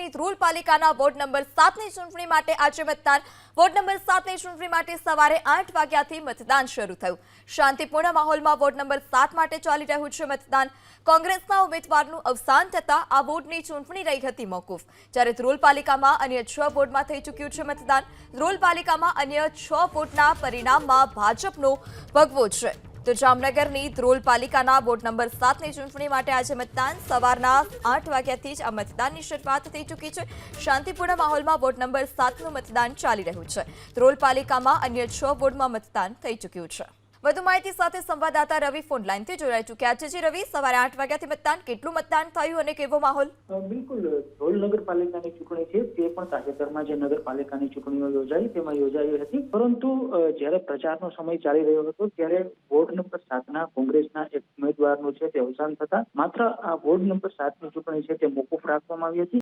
જામનગરની ધ્રોલ પાલિકાના ward number 7ની ચૂંટણી માટે આજે મતદાન. વોર્ડ નંબર 7ની ચૂંટણી માટે સવારે 8 વાગ્યાથી મતદાન શરૂ થયું. શાંતિપૂર્ણ માહોલમાં વોર્ડ નંબર 7 માટે ચાલી રહ્યું છે મતદાન. કોંગ્રેસના ઉમેદવારનું અવસાન થતા આ વોર્ડની ચૂંટણી રહી હતી મોકૂફ. જ્યારે ધ્રોલ પાલિકામાં અન્ય 6 વોર્ડમાં થઈ ચૂક્યું છે મતદાન. ધ્રોલ પાલિકામાં અન્ય 6 વોર્ડના પરિણામમાં ભાજપનો ભગવો છે. તો જામનગરની ધ્રોલ પાલિકાના વોર્ડ નંબર 7ની ચૂંટણી માટે આજે મતદાન સવારના 8 વાગ્યાથી જ આ મતદાનની શરૂઆત થઈ ચૂકી છે. શાંતિપૂર્ણ માહોલમાં વોર્ડ નંબર 7નું મતદાન ચાલી રહ્યું છે. ધ્રોલ પાલિકામાં અન્ય 6 વોર્ડમાં મતદાન થઈ ચૂક્યું છે. વધુ માહિતી સાથે સંવાદદાતા રવિ ફોન લાઈનથી જોડાઈ ચૂક્યા છે. જે રવિ, સવારે 8 વાગ્યાથી મતદાન, કેટલું મતદાન થયું અને કેવો માહોલ? બિલકુલ, ધ્રોલ નગરપાલિકાની ચૂંટણી છે તે પણ તાજેતરમાં જે નગરપાલિકાની ચૂંટણીઓ યોજાઈ તેમાં યોજાઈ હતી, પરંતુ જ્યારે પ્રચારનો સમય ચાલી રહ્યો હતો ત્યારે વોર્ડ નંબર 7ના કોંગ્રેસના એક ઉમેદવારનું છે તે અવસાન થતા માત્ર આ વોર્ડ નંબર 7ની ચૂંટણી છે તે મોકૂફ રાખવામાં આવી હતી.